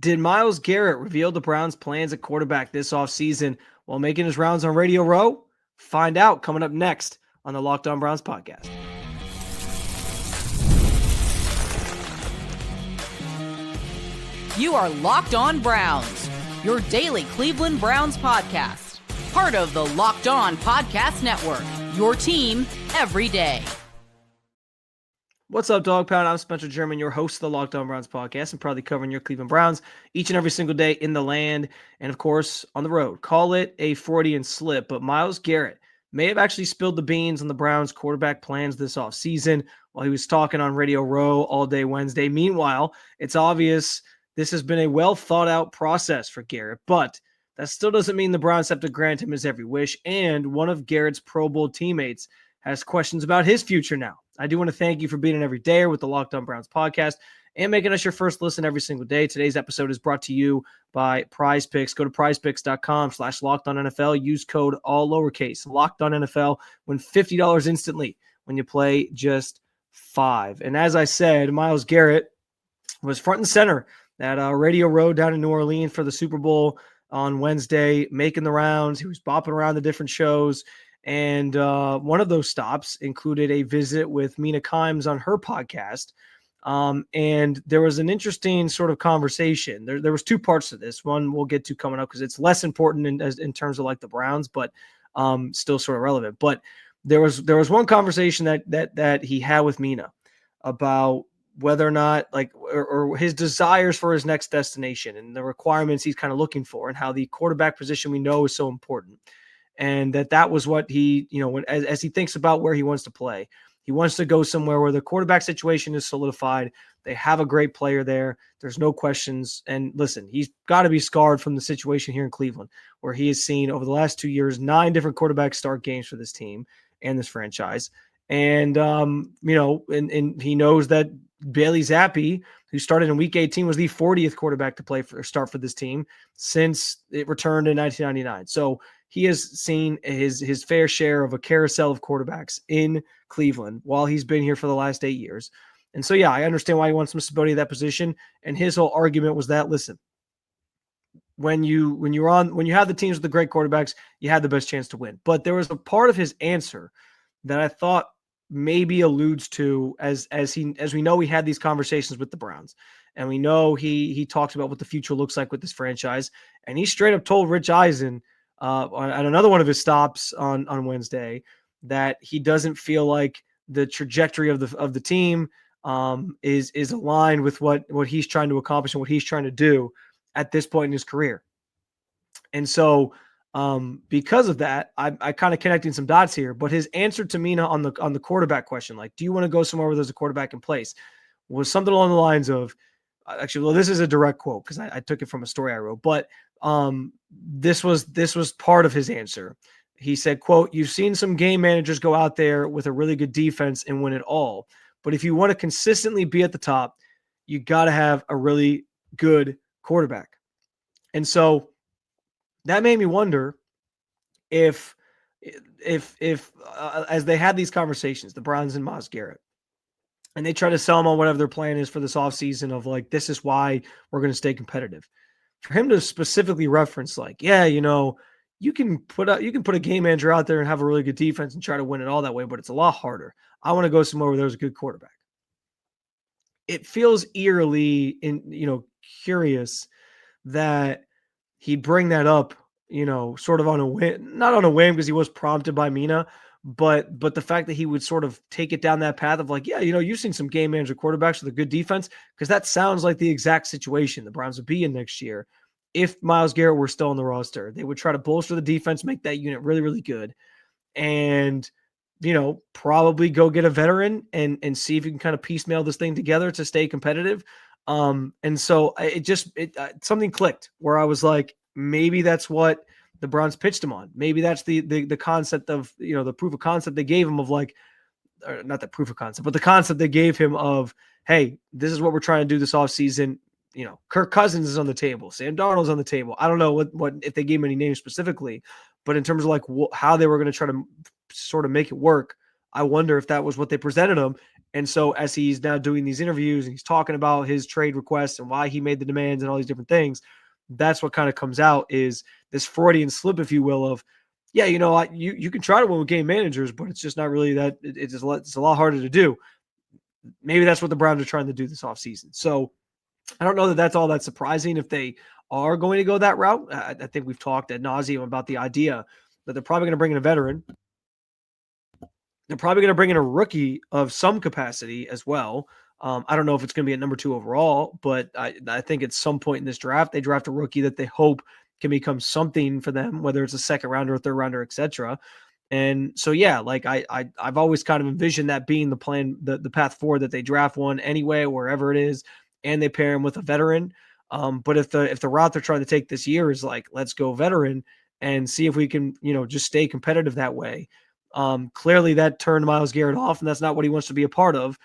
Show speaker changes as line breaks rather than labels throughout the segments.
Did Myles Garrett reveal the Browns' plans at quarterback this offseason while making his rounds on Radio Row? Find out coming up next on the Locked On Browns podcast.
You are Locked On Browns, your daily Cleveland Browns podcast. Part of the Locked On Podcast Network, your team every day.
What's up, Dog Pound? I'm Spencer German, your host of the Locked On Browns podcast, and proudly covering your Cleveland Browns each and every single day in the land and, of course, on the road. Call it a Freudian slip, but Myles Garrett may have actually spilled the beans on the Browns' quarterback plans this offseason while he was talking on Radio Row all day Wednesday. Meanwhile, it's obvious this has been a well-thought-out process for Garrett, but that still doesn't mean the Browns have to grant him his every wish, and one of Garrett's Pro Bowl teammates has questions about his future now. I do want to thank you for being an everydayer with the Locked On Browns podcast and making us your first listen every single day. Today's episode is brought to you by PrizePicks. Go to prizepicks.com/LockedOnNFL. Use code all lowercase LockedOnNFL. Win $50 instantly when you play just $5. And as I said, Myles Garrett was front and center at Radio Row down in New Orleans for the Super Bowl on Wednesday, making the rounds. He was bopping around the different shows. And one of those stops included a visit with Mina Kimes on her podcast. And there was an interesting sort of conversation. There was two parts to this. One we'll get to coming up because it's less important in terms of like the Browns, but still sort of relevant. But there was one conversation that he had with Mina about whether or not or his desires for his next destination and the requirements he's kind of looking for, and how the quarterback position we know is so important. And that was what he, as he thinks about where he wants to play, he wants to go somewhere where the quarterback situation is solidified. They have a great player there. There's no questions. And listen, he's got to be scarred from the situation here in Cleveland, where he has seen over the last 2 years, 9 different quarterbacks start games for this team and this franchise. And, and he knows that Bailey Zappi, who started in week 18, was the 40th quarterback to start for this team since it returned in 1999. So he has seen his fair share of a carousel of quarterbacks in Cleveland while he's been here for the last 8 years. And so, yeah, I understand why he wants some stability at that position. And his whole argument was that, listen, when you have the teams with the great quarterbacks, you had the best chance to win. But there was a part of his answer that I thought maybe alludes to, as we know, he had these conversations with the Browns, and we know he talked about what the future looks like with this franchise. And he straight up told Rich Eisen on another one of his stops on Wednesday that he doesn't feel like the trajectory of the team is aligned with what he's trying to accomplish and what he's trying to do at this point in his career. And so because of that, I kind of connecting some dots here, but his answer to Mina on the quarterback question, like, do you want to go somewhere where there's a quarterback in place, was something along the lines of, actually, well, this is a direct quote because I took it from a story I wrote, but this was part of his answer. He said, quote, "You've seen some game managers go out there with a really good defense and win it all. But if you want to consistently be at the top, you got to have a really good quarterback." And so that made me wonder if as they had these conversations, the Browns and Myles Garrett, and they try to sell him on whatever their plan is for this offseason of like, this is why we're going to stay competitive. For him to specifically reference like, yeah, you can put a game manager out there and have a really good defense and try to win it all that way, but it's a lot harder. I want to go somewhere where there's a good quarterback. It feels eerily curious that he'd bring that up, sort of on a whim, not on a whim because he was prompted by Mina, but the fact that he would sort of take it down that path of like, yeah, you've seen some game manager quarterbacks with a good defense, because that sounds like the exact situation the Browns would be in next year. If Myles Garrett were still on the roster, they would try to bolster the defense, make that unit really, really good, and, probably go get a veteran and see if you can kind of piecemeal this thing together to stay competitive. And so something clicked where I was like, maybe that's what the Browns pitched him on. Maybe that's the concept of, the proof of concept they gave him of like, or not the proof of concept, but the concept they gave him of, hey, this is what we're trying to do this offseason. Kirk Cousins is on the table. Sam Darnold's on the table. I don't know what if they gave him any names specifically, but in terms of like how they were going to try to sort of make it work, I wonder if that was what they presented him. And so as he's now doing these interviews and he's talking about his trade requests and why he made the demands and all these different things, that's what kind of comes out is this Freudian slip, if you will, of, yeah, you can try to win with game managers, but it's just not really that. It's a lot harder to do. Maybe that's what the Browns are trying to do this offseason. So I don't know that that's all that surprising if they are going to go that route. I think we've talked ad nauseum about the idea that they're probably going to bring in a veteran. They're probably going to bring in a rookie of some capacity as well. I don't know if it's going to be at number 2 overall, but I think at some point in this draft, they draft a rookie that they hope can become something for them, whether it's a second rounder, a third rounder, etc. And so, yeah, like I've always kind of envisioned that being the plan, the path forward, that they draft one anyway, wherever it is, and they pair him with a veteran. But if the route they're trying to take this year is like, let's go veteran and see if we can, just stay competitive that way. Clearly that turned Myles Garrett off, and that's not what he wants to be a part of.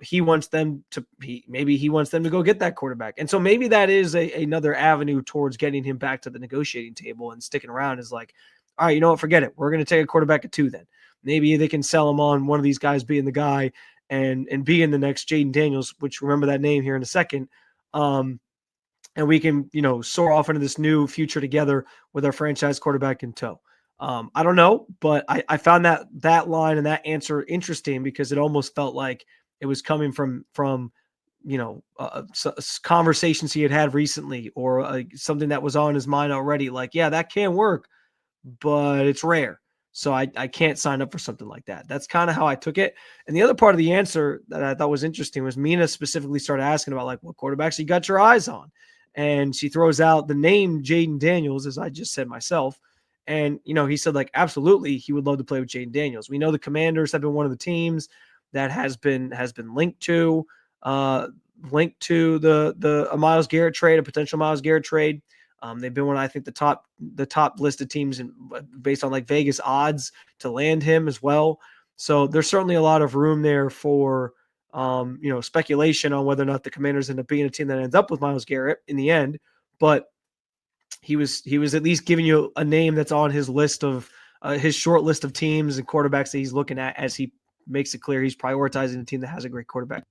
He wants them to go get that quarterback. And so maybe that is another avenue towards getting him back to the negotiating table and sticking around, is like, all right, you know what, forget it. We're going to take a quarterback at 2 then. Maybe they can sell him on one of these guys being the guy and being the next Jaden Daniels, which, remember that name here in a second. And we can, soar off into this new future together with our franchise quarterback in tow. I don't know, but I found that line and that answer interesting, because it almost felt like it was coming from conversations he had recently, or something that was on his mind already. Like, yeah, that can work, but it's rare. So I can't sign up for something like that. That's kind of how I took it. And the other part of the answer that I thought was interesting was Mina specifically started asking about, like, what quarterbacks you got your eyes on. And she throws out the name Jaden Daniels, as I just said myself. And, he said, like, absolutely, he would love to play with Jaden Daniels. We know the Commanders have been one of the teams that has been linked to the Myles Garrett trade, a potential Myles Garrett trade. They've been one of, I think, the top listed teams based on like Vegas odds to land him as well. So there's certainly a lot of room there for speculation on whether or not the Commanders end up being a team that ends up with Myles Garrett in the end. But he was at least giving you a name that's on his list of his short list of teams and quarterbacks that he's looking at, as he makes it clear he's prioritizing a team that has a great quarterback.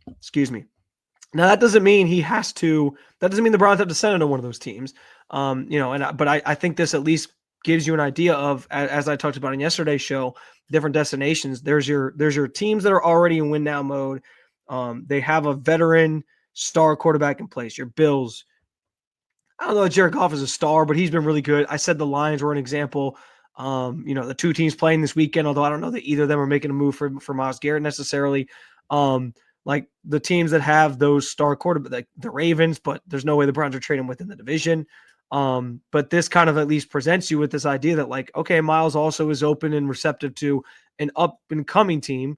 Excuse me. Now that doesn't mean that doesn't mean the Browns have to send him to one of those teams. But I think this at least gives you an idea of, as I talked about in yesterday's show, different destinations. There's your teams that are already in win now mode. They have a veteran star quarterback in place. Your Bills. I don't know if Jared Goff is a star, but he's been really good. I said the Lions were an example. The 2 teams playing this weekend, although I don't know that either of them are making a move for Myles Garrett necessarily. Like the teams that have those star quarterbacks, like the Ravens, but there's no way the Browns are trading within the division. But this kind of at least presents you with this idea that, like, okay, Myles also is open and receptive to an up and coming team,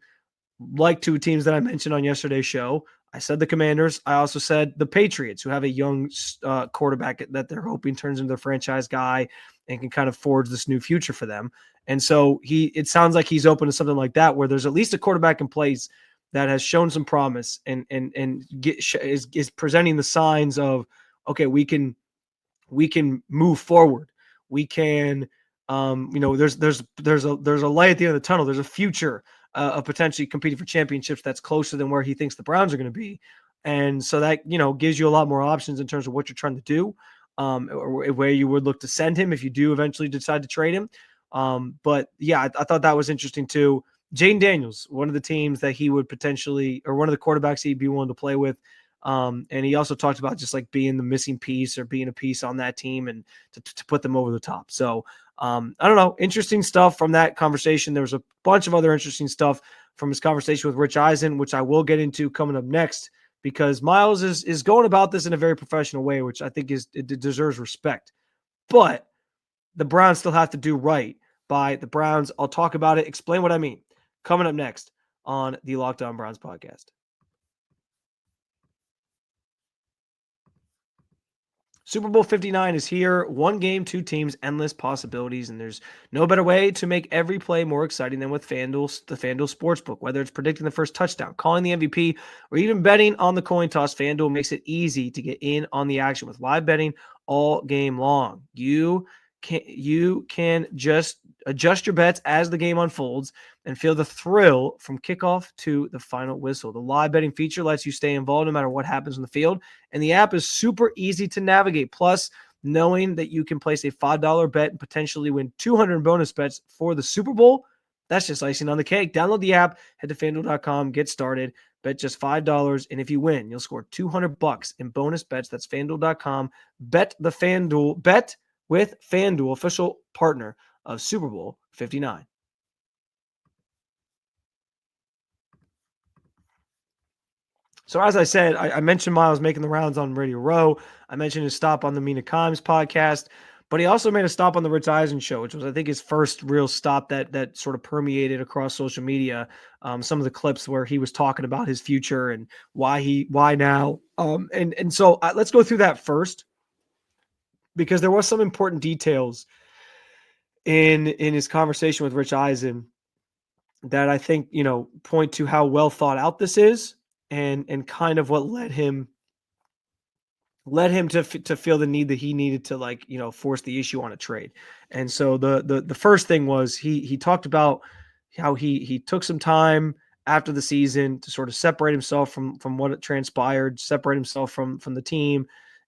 like 2 teams that I mentioned on yesterday's show. I said the Commanders. I also said the Patriots, who have a young quarterback that they're hoping turns into their franchise guy and can kind of forge this new future for them. And so it sounds like he's open to something like that, where there's at least a quarterback in place that has shown some promise and is presenting the signs of, okay, we can move forward. We can, there's a light at the end of the tunnel. There's a future of potentially competing for championships that's closer than where he thinks the Browns are going to be. And so that, gives you a lot more options in terms of what you're trying to do, or where you would look to send him if you do eventually decide to trade him. But yeah, I thought that was interesting too. Jaden Daniels, one of the teams that he would potentially, or one of the quarterbacks he'd be willing to play with. And he also talked about just like being the missing piece or being a piece on that team and to put them over the top. So I don't know, interesting stuff from that conversation. There was a bunch of other interesting stuff from his conversation with Rich Eisen, which I will get into coming up next, because Myles is going about this in a very professional way, which I think it deserves respect. But the Browns still have to do right by the Browns. I'll talk about it, explain what I mean, coming up next on the Locked On Browns podcast. Super Bowl 59 is here. 1 game, 2 teams, endless possibilities, and there's no better way to make every play more exciting than with FanDuel, the FanDuel Sportsbook. Whether it's predicting the first touchdown, calling the MVP, or even betting on the coin toss, FanDuel makes it easy to get in on the action with live betting all game long. You you can just adjust your bets as the game unfolds and feel the thrill from kickoff to the final whistle. The live betting feature lets you stay involved no matter what happens in the field, and the app is super easy to navigate. Plus, knowing that you can place a $5 bet and potentially win 200 bonus bets for the Super Bowl, that's just icing on the cake. Download the app, head to FanDuel.com, get started, bet just $5, and if you win, you'll score $200 in bonus bets. That's FanDuel.com. Bet with FanDuel, official partner of Super Bowl 59. So as I said, I mentioned Myles making the rounds on Radio Row. I mentioned his stop on the Mina Kimes podcast, but he also made a stop on the Rich Eisen show, which was, I think, his first real stop that sort of permeated across social media. Some of the clips where he was talking about his future and why now. So let's go through that first, because there was some important details in his conversation with Rich Eisen that I think, point to how well thought out this is, and kind of what led him to feel the need that he needed to force the issue on a trade. And so the first thing was he talked about how he took some time after the season to sort of separate himself from what it transpired, separate himself from the team,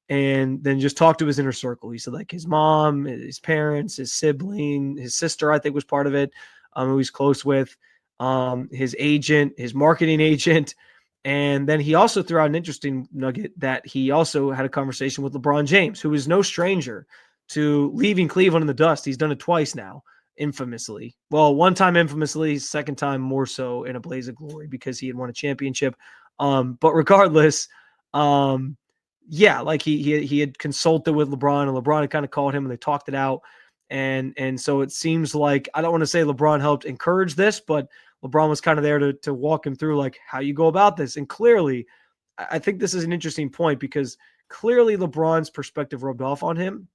and then just talk to his inner circle. He said, like, his mom, his parents, his sibling, his sister, I think, was part of it, who he's close with, his agent, his marketing agent. And then he also threw out an interesting nugget that he also had a conversation with LeBron James, who is no stranger to leaving Cleveland in the dust. He's done it twice now, infamously. Well, one time infamously, second time more so in a blaze of glory because he had won a championship. But regardless, like he had consulted with LeBron, and LeBron had kind of called him, and they talked it out. And so it seems like, I don't want to say LeBron helped encourage this, but LeBron was kind of there to walk him through, like, how you go about this. And clearly, I think this is an interesting point, because clearly LeBron's perspective rubbed off on him,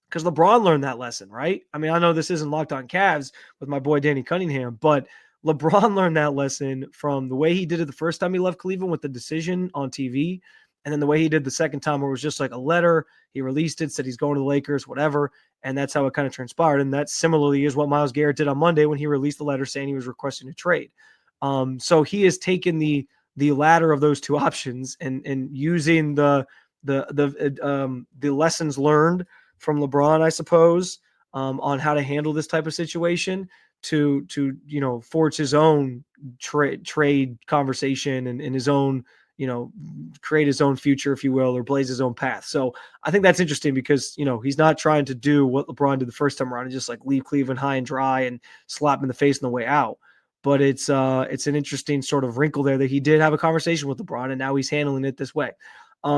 because LeBron learned that lesson, right? I mean, I know this isn't Locked On Cavs with my boy Danny Cunningham, but LeBron learned that lesson from the way he did it the first time he left Cleveland with the decision on TV, and then the way he did the second time, where it was just like a letter. He released it, said he's going to the Lakers, whatever. And that's how it kind of transpired. And that similarly is what Myles Garrett did on Monday when he released the letter saying he was requesting a trade. So he has taken the latter of those two options and using the lessons learned from LeBron, I suppose, on how to handle this type of situation to forge his own trade conversation and his own, create his own future, if you will, or blaze his own path. So I think that's interesting because, he's not trying to do what LeBron did the first time around and just like leave Cleveland high and dry and slap him in the face on the way out. But it's an interesting sort of wrinkle there that he did have a conversation with LeBron, and now he's handling it this way.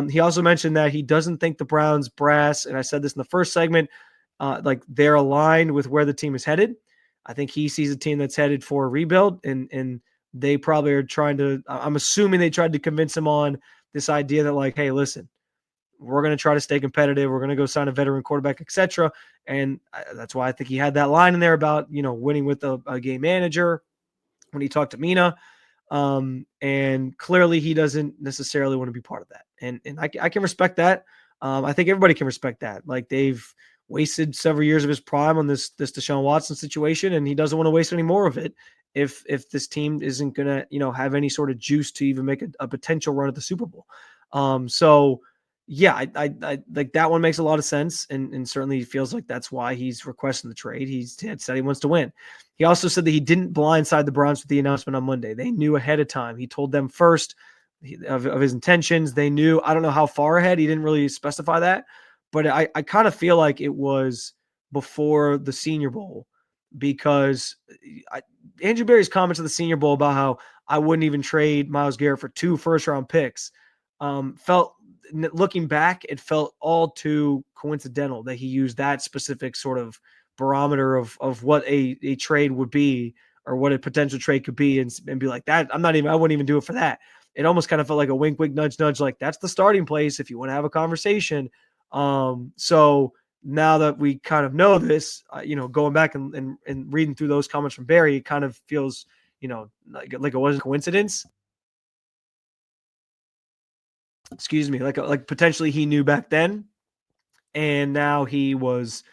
He also mentioned that he doesn't think the Browns brass, and I said this in the first segment, like they're aligned with where the team is headed. I think he sees a team that's headed for a rebuild, and they probably are trying to, I'm assuming they tried to convince him on this idea that, like, hey, listen, we're going to try to stay competitive. We're going to go sign a veteran quarterback, etc. And that's why I think he had that line in there about, winning with a game manager when he talked to Mina. And clearly he doesn't necessarily want to be part of that. And I can respect that. I think everybody can respect that. Like, they've wasted several years of his prime on this Deshaun Watson situation, and he doesn't want to waste any more of it if this team isn't going to, have any sort of juice to even make a potential run at the Super Bowl. So yeah, I like that one makes a lot of sense. And certainly feels like that's why he's requesting the trade. He said he wants to win. He also said that he didn't blindside the Browns with the announcement on Monday. They knew ahead of time. He told them first of his intentions. They knew, I don't know how far ahead. He didn't really specify that, but I kind of feel like it was before the Senior Bowl, because Andrew Berry's comments at the Senior Bowl about how I wouldn't even trade Myles Garrett for 2 first-round picks felt, looking back, it felt all too coincidental that he used that specific sort of barometer of what a trade would be, or what a potential trade could be, and be like, that I wouldn't even do it for that. It almost kind of felt like a wink, wink, nudge, nudge, like that's the starting place if you want to have a conversation. So now that we kind of know this, going back and reading through those comments from Barry, it kind of feels, like it wasn't a coincidence. Excuse me, like potentially he knew back then, and now he was,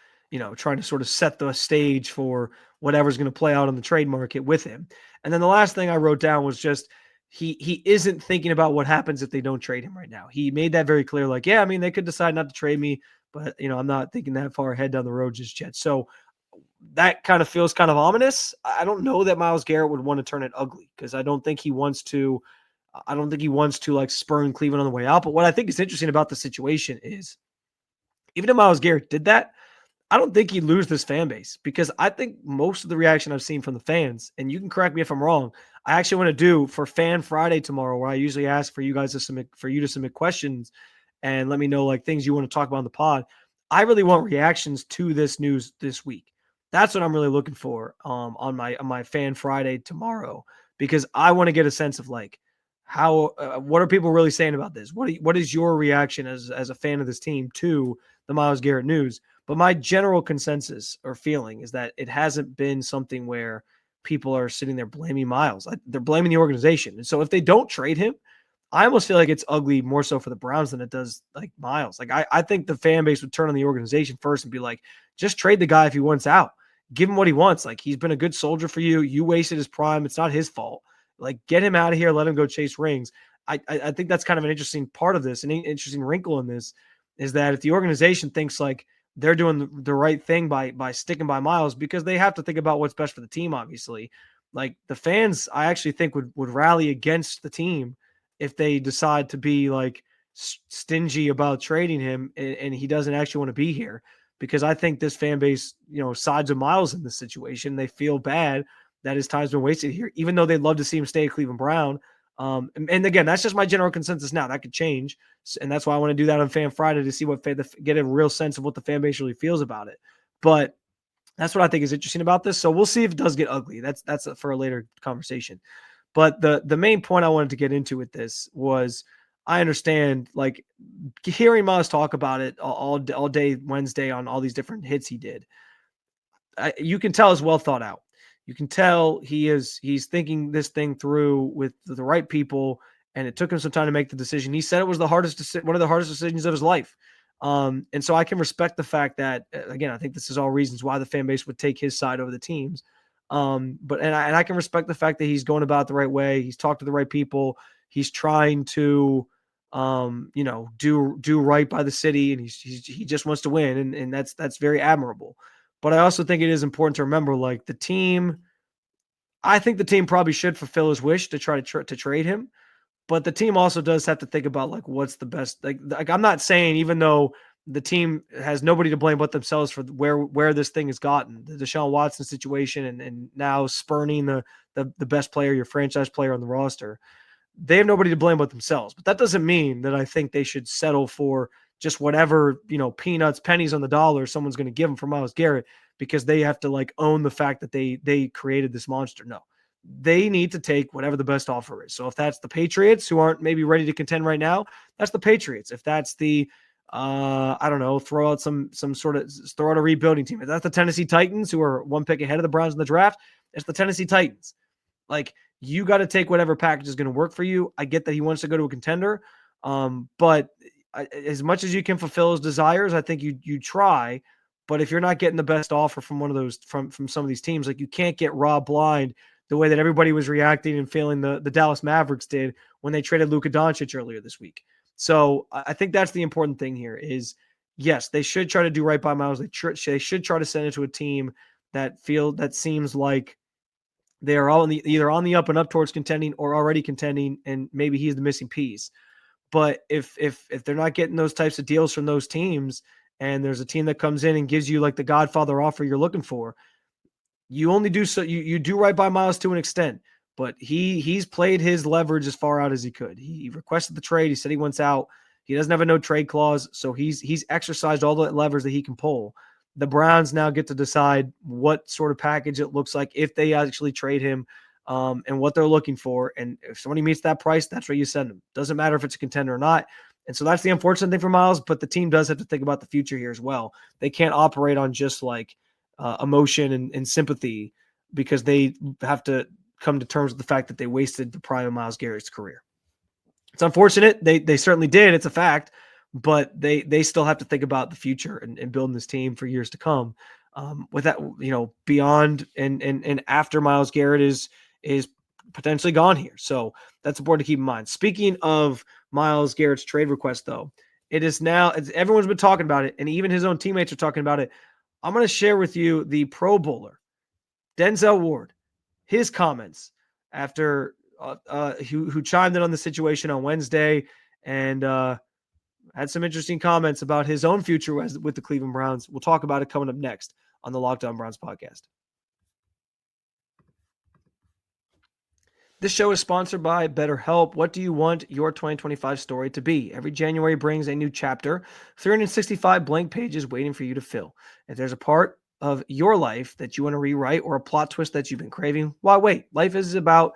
trying to sort of set the stage for whatever's going to play out on the trade market with him. And then the last thing I wrote down was just he isn't thinking about what happens if they don't trade him right now. He made that very clear, like, yeah, I mean, they could decide not to trade me, but I'm not thinking that far ahead down the road just yet. So that kind of feels kind of ominous. I don't know that Myles Garrett would want to turn it ugly, because I don't think he wants to like spurn Cleveland on the way out. But what I think is interesting about the situation is, even if Myles Garrett did that, I don't think he'd lose this fan base, because I think most of the reaction I've seen from the fans, and you can correct me if I'm wrong, I actually want to do for Fan Friday tomorrow, where I usually ask for you guys to submit questions and let me know like things you want to talk about on the pod. I really want reactions to this news this week. That's what I'm really looking for on my Fan Friday tomorrow, because I want to get a sense of like how what are people really saying about this? What is your reaction as a fan of this team to the Myles Garrett news? But my general consensus or feeling is that it hasn't been something where people are sitting there blaming Myles. They're blaming the organization. And so if they don't trade him, I almost feel like it's ugly more so for the Browns than it does like Myles. Like I think the fan base would turn on the organization first and be like, just trade the guy if he wants out. Give him what he wants. Like, he's been a good soldier for you. You wasted his prime. It's not his fault. Like, get him out of here. Let him go chase rings. I think that's kind of an interesting part of this. An interesting wrinkle in this is that if the organization thinks like they're doing the right thing by sticking by Myles, because they have to think about what's best for the team, obviously. Like, the fans, I actually think would rally against the team if they decide to be like stingy about trading him and he doesn't actually want to be here. Because I think this fan base, sides with Myles in this situation. They feel bad that his time's been wasted here, even though they'd love to see him stay at Cleveland Brown. And again, that's just my general consensus now. That could change. And that's why I want to do that on Fan Friday, to see get a real sense of what the fan base really feels about it. But that's what I think is interesting about this. So we'll see if it does get ugly. That's for a later conversation. But the main point I wanted to get into with this was, I understand, like, hearing Myles talk about it all day Wednesday on all these different hits he did. You can tell it's well thought out. You can tell he's thinking this thing through with the right people, and it took him some time to make the decision. He said it was one of the hardest decisions of his life. And so I can respect the fact that, again, I think this is all reasons why the fan base would take his side over the team's. But I can respect the fact that he's going about it the right way. He's talked to the right people. He's trying to do right by the city, and he just wants to win, and that's very admirable. But I also think it is important to remember, like, the team. I think the team probably should fulfill his wish to try to trade him, but the team also does have to think about like what's the best. Like I'm not saying, even though the team has nobody to blame but themselves for where this thing has gotten, the Deshaun Watson situation, and now spurning the best player, your franchise player on the roster. They have nobody to blame but themselves. But that doesn't mean that I think they should settle for just whatever, peanuts, pennies on the dollar someone's going to give them for Myles Garrett, because they have to like own the fact that they created this monster. No, they need to take whatever the best offer is. So if that's the Patriots, who aren't maybe ready to contend right now, that's the Patriots. If that's the I don't know, throw out a rebuilding team. If that's the Tennessee Titans, who are one pick ahead of the Browns in the draft, it's the Tennessee Titans. Like, you got to take whatever package is going to work for you. I get that he wants to go to a contender, but as much as you can fulfill his desires, I think you try. But if you're not getting the best offer from one of those from some of these teams, like, you can't get robbed blind the way that everybody was reacting and feeling the Dallas Mavericks did when they traded Luka Doncic earlier this week. So I think that's the important thing here is, yes, they should try to do right by Myles. They should try to send it to a team that seems like they are all either on the up and up towards contending or already contending, and maybe he's the missing piece. But if they're not getting those types of deals from those teams, and there's a team that comes in and gives you like the Godfather offer you're looking for, you only do so. You do right by Myles to an extent, but he's played his leverage as far out as he could. He requested the trade. He said he wants out. He doesn't have a no trade clause, so he's exercised all the levers that he can pull. The Browns now get to decide what sort of package it looks like if they actually trade him, and what they're looking for. And if somebody meets that price, that's where you send them. Doesn't matter if it's a contender or not. And so that's the unfortunate thing for Myles, but the team does have to think about the future here as well. They can't operate on just like emotion and sympathy, because they have to come to terms with the fact that they wasted the prime of Myles Garrett's career. It's unfortunate. They certainly did. It's a fact. but they still have to think about the future and building this team for years to come. With that, beyond and after Myles Garrett is potentially gone here. So that's important to keep in mind. Speaking of Myles Garrett's trade request, though, it is now, everyone's been talking about it, and even his own teammates are talking about it. I'm going to share with you the Pro Bowler, Denzel Ward, his comments after who chimed in on the situation on Wednesday and had some interesting comments about his own future with the Cleveland Browns. We'll talk about it coming up next on the Locked On Browns podcast. This show is sponsored by Betterhelp. What do you want your 2025 story to be? Every January brings a new chapter, 365 blank pages waiting for you to fill. If there's a part of your life that you want to rewrite or a plot twist that you've been craving, why wait? Life isn't about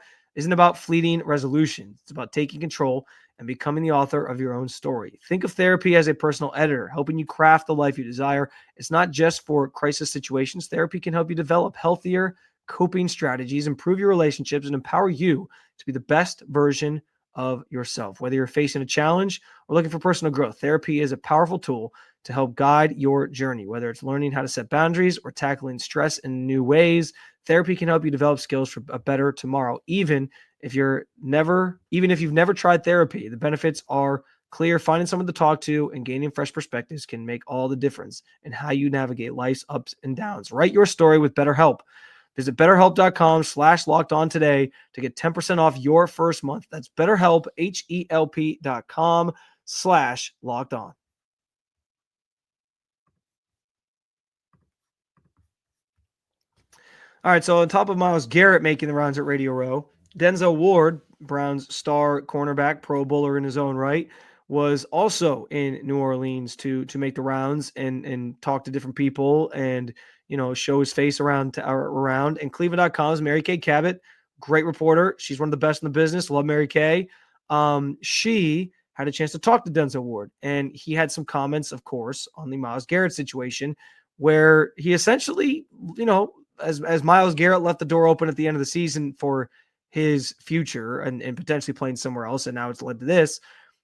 fleeting resolution. It's about taking control and becoming the author of your own story. Think of therapy as a personal editor, helping you craft the life you desire. It's not just for crisis situations. Therapy can help you develop healthier coping strategies, improve your relationships, and empower you to be the best version of yourself. Whether you're facing a challenge or looking for personal growth, therapy is a powerful tool to help guide your journey. Whether it's learning how to set boundaries or tackling stress in new ways, therapy can help you develop skills for a better tomorrow. Even if you've never tried therapy, the benefits are clear. Finding someone to talk to and gaining fresh perspectives can make all the difference in how you navigate life's ups and downs. Write your story with BetterHelp. Visit betterhelp.com/lockedon today to get 10% off your first month. That's BetterHelp, HELP.com/lockedon. All right, so on top of Myles Garrett making the rounds at Radio Row, Denzel Ward, Browns star cornerback, Pro Bowler in his own right, was also in New Orleans to make the rounds and talk to different people and show his face around. And Cleveland.com's Mary Kay Cabot, great reporter. She's one of the best in the business. Love Mary Kay. She had a chance to talk to Denzel Ward, and he had some comments, of course, on the Myles Garrett situation, where he essentially, as Myles Garrett left the door open at the end of the season for his future and potentially playing somewhere else, and now it's led to this.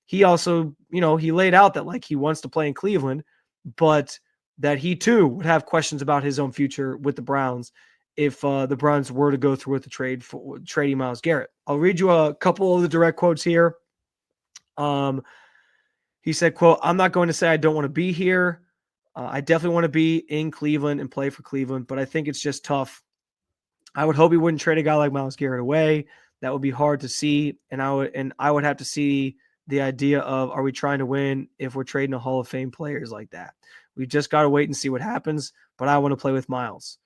He also, he laid out that he wants to play in Cleveland, but that he too would have questions about his own future with the Browns if the Browns were to go through with the trade for trading Myles Garrett. I'll read you a couple of the direct quotes here. He said, quote, "I'm not going to say I don't want to be here. I definitely want to be in Cleveland and play for Cleveland, but I think it's just tough. I would hope he wouldn't trade a guy like Myles Garrett away. That would be hard to see. And I would have to see the idea of, are we trying to win if we're trading a Hall of Fame players like that? We just got to wait and see what happens, but I want to play with Myles."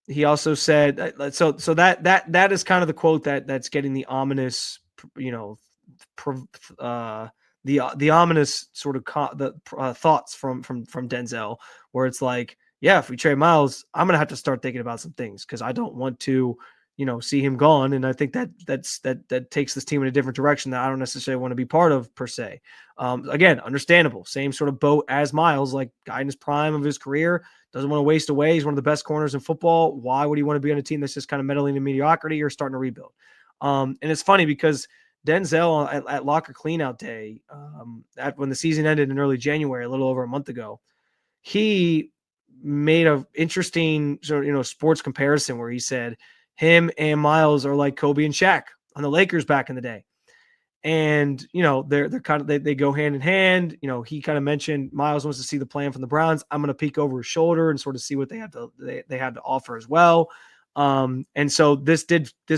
He also said, so that is kind of the quote that's getting the ominous, the ominous sort of thoughts from Denzel, where it's like, yeah, if we trade Myles, I'm gonna have to start thinking about some things because I don't want to, see him gone. And I think that takes this team in a different direction that I don't necessarily want to be part of per se. Again, understandable. Same sort of boat as Myles, like guy in his prime of his career, doesn't want to waste away. He's one of the best corners in football. Why would he want to be on a team that's just kind of meddling in mediocrity or starting to rebuild? And it's funny because Denzel at Locker Cleanout Day, when the season ended in early January, a little over a month ago, he made an interesting sort of, sports comparison where he said him and Myles are like Kobe and Shaq on the Lakers back in the day. And, they're kind of, they go hand in hand. He kind of mentioned Myles wants to see the plan from the Browns. I'm going to peek over his shoulder and sort of see what they have to offer as well. And so this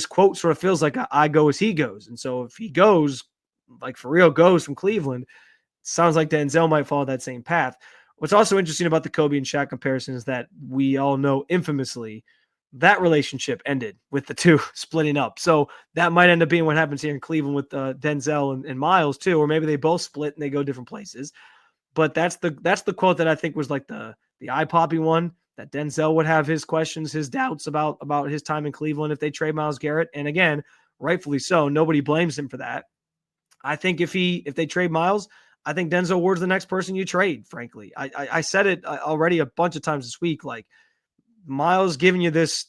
quote sort of feels like I go as he goes. And so if he goes, like for real goes from Cleveland, it sounds like Denzel might follow that same path. What's also interesting about the Kobe and Shaq comparison is that we all know infamously that relationship ended with the two splitting up. So that might end up being what happens here in Cleveland with Denzel and Myles too, or maybe they both split and they go different places. But that's the quote that I think was like the eye-popping one, that Denzel would have his questions, his doubts about his time in Cleveland if they trade Myles Garrett. And again, rightfully so. Nobody blames him for that. I think if they trade Myles, I think Denzel Ward's the next person you trade, frankly. I said it already a bunch of times this week, like Myles giving you this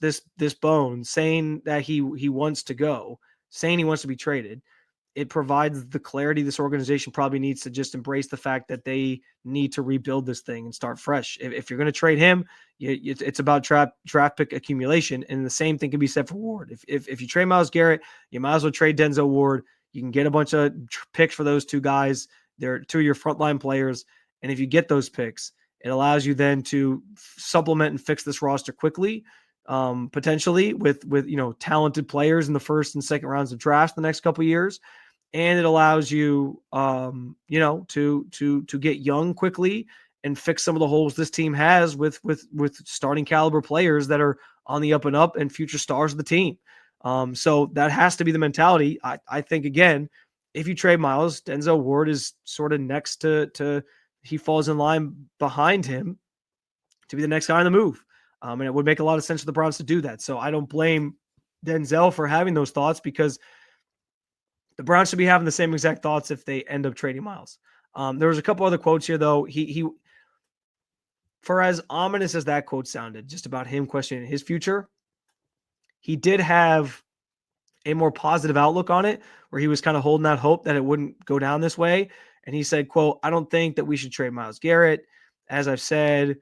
bone, saying that he wants to go, saying he wants to be traded, it provides the clarity this organization probably needs to just embrace the fact that they need to rebuild this thing and start fresh. If you're going to trade him, it's about draft pick accumulation, and the same thing can be said for Ward. If you trade Myles Garrett, you might as well trade Denzel Ward. You can get a bunch of picks for those two guys. They're two of your frontline players, and if you get those picks, it allows you then to supplement and fix this roster quickly, potentially with talented players in the first and second rounds of drafts the next couple of years. And it allows you, to get young quickly and fix some of the holes this team has with starting caliber players that are on the up and up and future stars of the team. So that has to be the mentality. I think, again, if you trade Myles, Denzel Ward is sort of next to he falls in line behind him to be the next guy on the move. And it would make a lot of sense for the Browns to do that. So I don't blame Denzel for having those thoughts, because the Browns should be having the same exact thoughts if they end up trading Myles. There was a couple other quotes here, though. He for as ominous as that quote sounded, just about him questioning his future, he did have a more positive outlook on it, where he was kind of holding out hope that it wouldn't go down this way. And he said, quote, "I don't think that we should trade Myles Garrett. As I've said,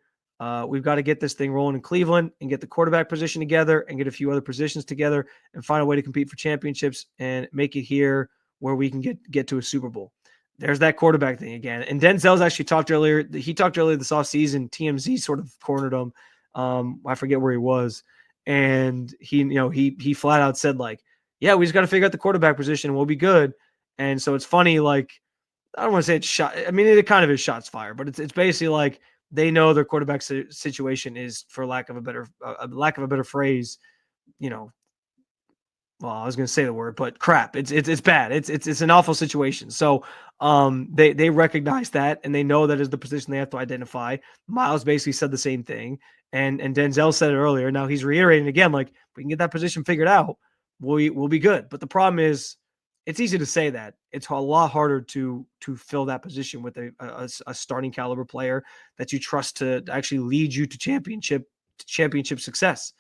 we've got to get this thing rolling in Cleveland and get the quarterback position together and get a few other positions together and find a way to compete for championships and make it here where we can get to a Super Bowl." There's that quarterback thing again. And Denzel's actually talked earlier. He talked earlier this offseason. TMZ sort of cornered him. I forget where he was. And he flat out said, like, yeah, we just got to figure out the quarterback position and we'll be good. And so it's funny, like, I don't want to say it's shot. I mean, it kind of is shots fired, but it's basically like they know their quarterback situation is, for lack of a better phrase, well, I was going to say the word, but crap. It's bad. It's an awful situation. So they recognize that, and they know that is the position they have to identify. Myles basically said the same thing, and Denzel said it earlier. Now he's reiterating again, like, we can get that position figured out, we'll be good. But the problem is, it's easy to say that. It's a lot harder to fill that position with a starting caliber player that you trust to actually lead you to championship success.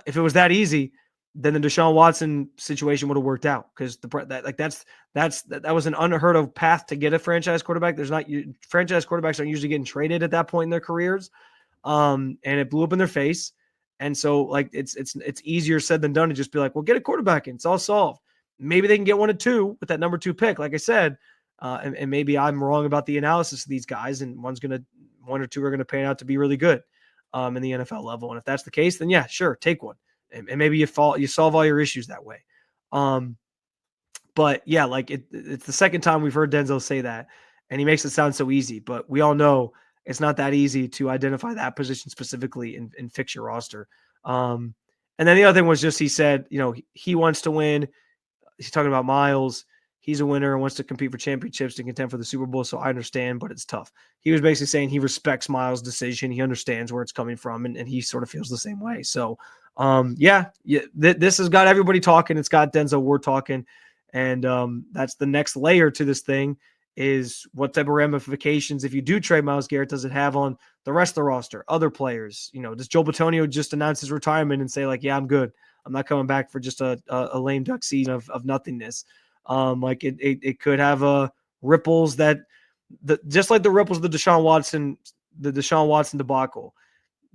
If it was that easy, then the Deshaun Watson situation would have worked out, because that was an unheard of path to get a franchise quarterback. Franchise quarterbacks aren't usually getting traded at that point in their careers, and it blew up in their face. And so, like, it's easier said than done to just be like, well, get a quarterback in, it's all solved. Maybe they can get 1 or 2 with that number 2 pick, like I said, and maybe I'm wrong about the analysis of these guys, and 1 or 2 are gonna pan out to be really good in the NFL level. And if that's the case, then yeah, sure, take 1. And maybe you solve all your issues that way. But yeah, like it's the second time we've heard Denzel say that, and he makes it sound so easy, but we all know it's not that easy to identify that position specifically and fix your roster. And then the other thing was just, he said, he wants to win. He's talking about Myles. He's a winner and wants to compete for championships to contend for the Super Bowl. So I understand, but it's tough. He was basically saying he respects Myles' decision. He understands where it's coming from, and he sort of feels the same way. So this has got everybody talking. It's got Denzel Ward talking. And that's the next layer to this thing, is what type of ramifications, if you do trade Myles Garrett, does it have on the rest of the roster, other players? Does Joe Bitonio just announce his retirement and say, like, yeah, I'm good, I'm not coming back for just a lame duck season of nothingness? Like it could have ripples just like the ripples of the Deshaun Watson debacle.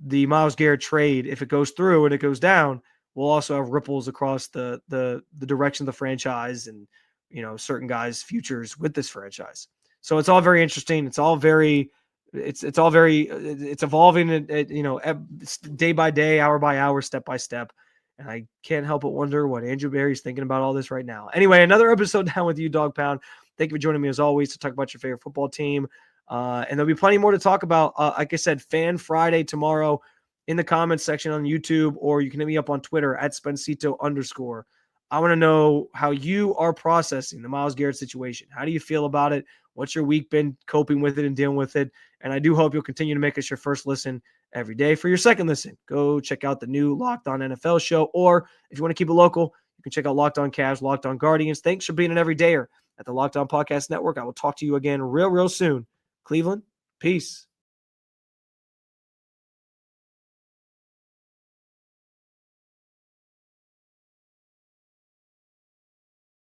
The Myles Garrett trade, if it goes through and it goes down, will also have ripples across the direction of the franchise and certain guys' futures with this franchise. So it's all very interesting. It's evolving, day by day, hour by hour, step by step. And I can't help but wonder what Andrew Berry's thinking about all this right now. Anyway, another episode down with you, Dog Pound. Thank you for joining me as always to talk about your favorite football team. And there'll be plenty more to talk about. Like I said, Fan Friday tomorrow in the comments section on YouTube, or you can hit me up on Twitter at Spencito_. I want to know how you are processing the Myles Garrett situation. How do you feel about it? What's your week been coping with it and dealing with it? And I do hope you'll continue to make us your first listen every day. For your second listen, go check out the new Locked On NFL show. Or if you want to keep it local, you can check out Locked On Cavs, Locked On Guardians. Thanks for being an everydayer at the Locked On Podcast Network. I will talk to you again real soon. Cleveland, peace.